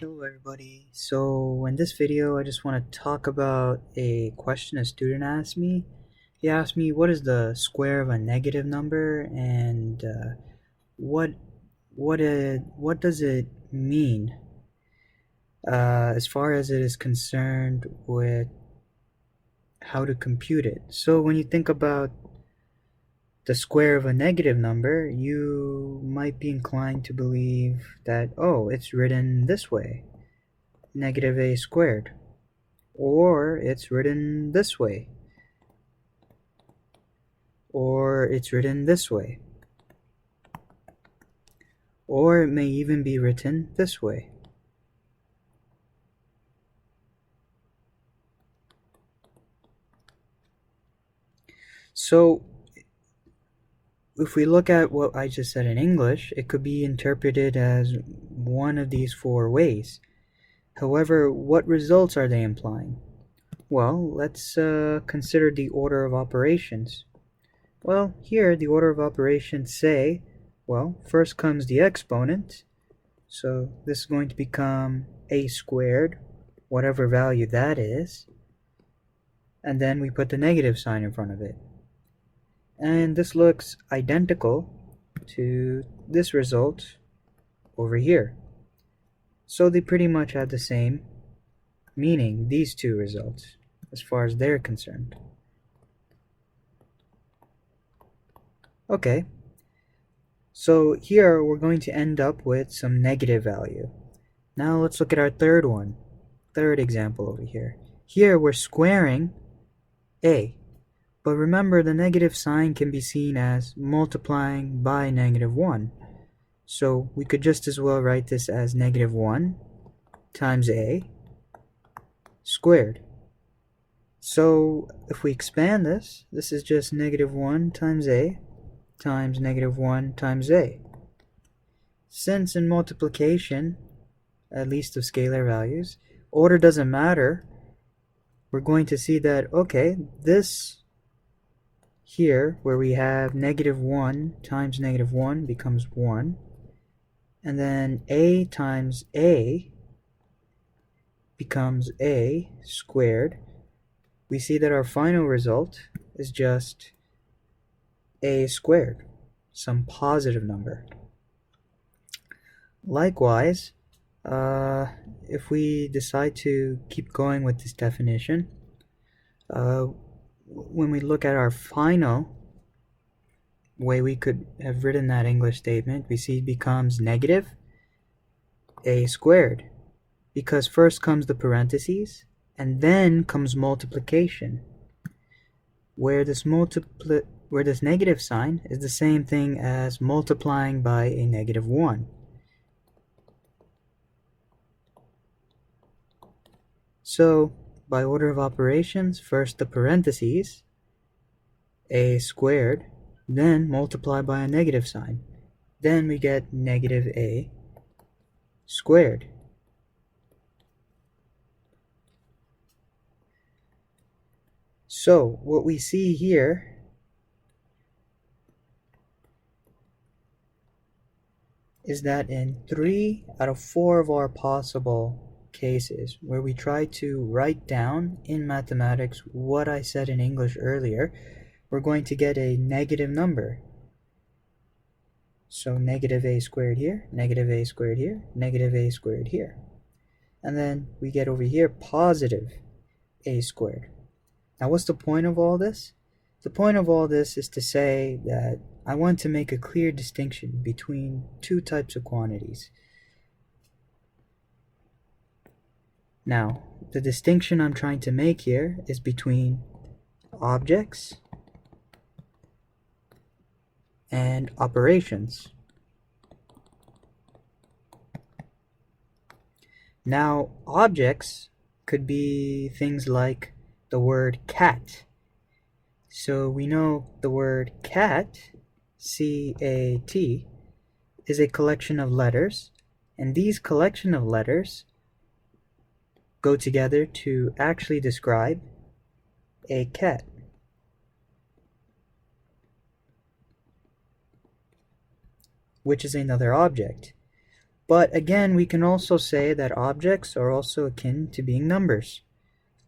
Hello everybody. So in this video I just want to talk about a question a student asked me. He asked me what is the square of a negative number and what what does it mean as far as it is concerned with how to compute it. So when you think about the square of a negative number, you might be inclined to believe that, oh, it's written this way, negative a squared. Or it's written this way, or it's written this way, or it may even be written this way. So if we look at what I just said in English, it could be interpreted as one of these four ways. However, what results are they implying? Well, let's consider the order of operations. Well, here the order of operations say, well, first comes the exponent, so this is going to become a squared, whatever value that is, and then we put the negative sign in front of it. And this looks identical to this result over here. So they pretty much have the same meaning, these two results, as far as they're concerned. Okay, so here we're going to end up with some negative value. Now let's look at our third example over here. Here we're squaring a. But remember, the negative sign can be seen as multiplying by -1. So we could just as well write this as -1 times a squared. So if we expand this, this is just -1 times a times -1 times a. Since in multiplication, at least of scalar values, order doesn't matter, we're going to see that, okay, this here, where we have -1 times -1 becomes 1, and then a times a becomes a squared, we see that our final result is just a squared, some positive number. Likewise, if we decide to keep going with this definition, when we look at our final way we could have written that English statement, we see it becomes negative a squared, because first comes the parentheses and then comes multiplication, where this negative sign is the same thing as multiplying by a -1. So by order of operations, first the parentheses, a squared, then multiply by a negative sign. Then we get negative a squared. So what we see here is that in 3 out of 4 of our possible cases where we try to write down in mathematics what I said in English earlier, we're going to get a negative number. So negative a squared here, negative a squared here, negative a squared here. And then we get over here positive a squared. Now what's the point of all this? The point of all this is to say that I want to make a clear distinction between two types of quantities. Now, the distinction I'm trying to make here is between objects and operations. Now, objects could be things like the word cat. So we know the word cat, C-A-T, is a collection of letters, and these collection of letters go together to actually describe a cat. Which is another object. But again, we can also say that objects are also akin to being numbers,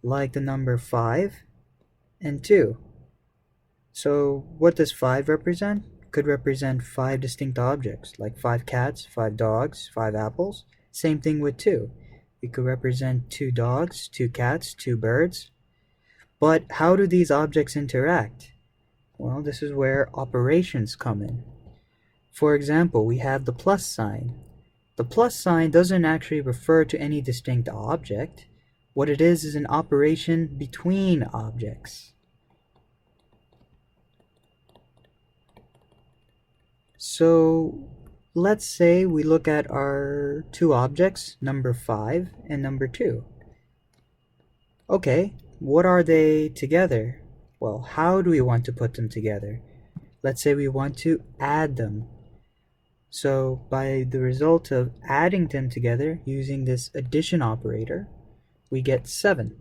like the number 5 and 2. So what does 5 represent? Could represent 5 distinct objects, like 5 cats, 5 dogs, 5 apples. Same thing with 2. It could represent 2 dogs, 2 cats, 2 birds. But how do these objects interact? Well, this is where operations come in. For example, we have the plus sign. The plus sign doesn't actually refer to any distinct object. What it is an operation between objects. So let's say we look at our two objects, number 5 and number 2. Okay, what are they together? Well, how do we want to put them together? Let's say we want to add them. So by the result of adding them together using this addition operator, we get 7.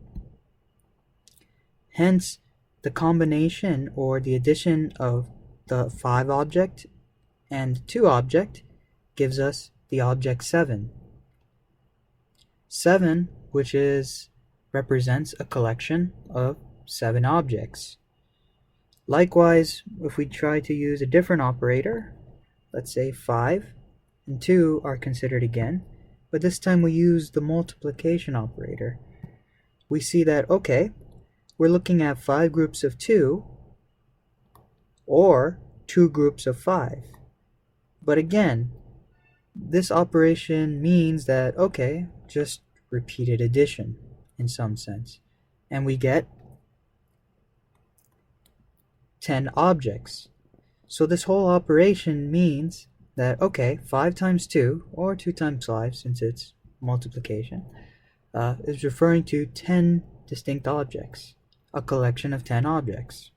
Hence, the combination or the addition of the 5 object and 2 object gives us the object 7. 7, which represents a collection of 7 objects. Likewise, if we try to use a different operator, let's say 5 and 2 are considered again, but this time we use the multiplication operator. We see that, okay, we're looking at 5 groups of 2 or 2 groups of 5. But again, this operation means that, okay, just repeated addition in some sense. And we get 10 objects. So this whole operation means that, okay, 5 times 2, or 2 times 5 since it's multiplication, is referring to 10 distinct objects, a collection of 10 objects.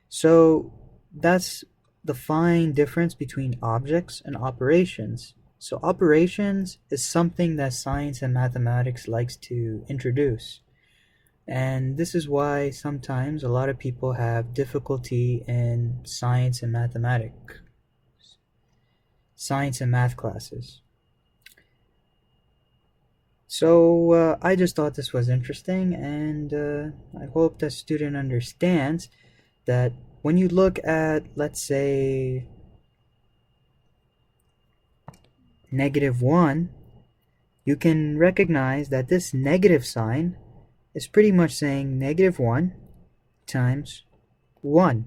So that's the fine difference between objects and operations. So operations is something that science and mathematics likes to introduce. And this is why sometimes a lot of people have difficulty in science and math classes. So I just thought this was interesting, and I hope the student understands that when you look at, let's say, -1, you can recognize that this negative sign is pretty much saying -1 times 1.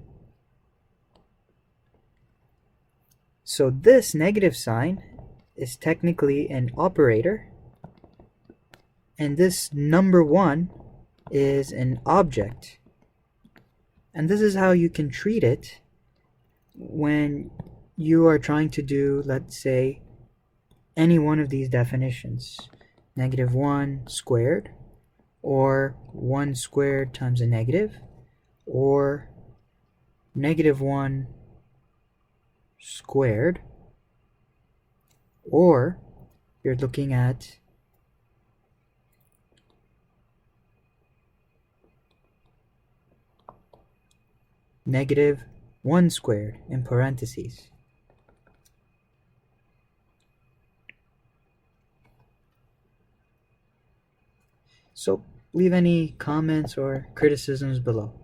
So this negative sign is technically an operator, and this number 1 is an object. And this is how you can treat it when you are trying to do, let's say, any one of these definitions. -1 squared, or 1 squared times a negative, or -1 squared, or you're looking at -1 squared in parentheses. So leave any comments or criticisms below.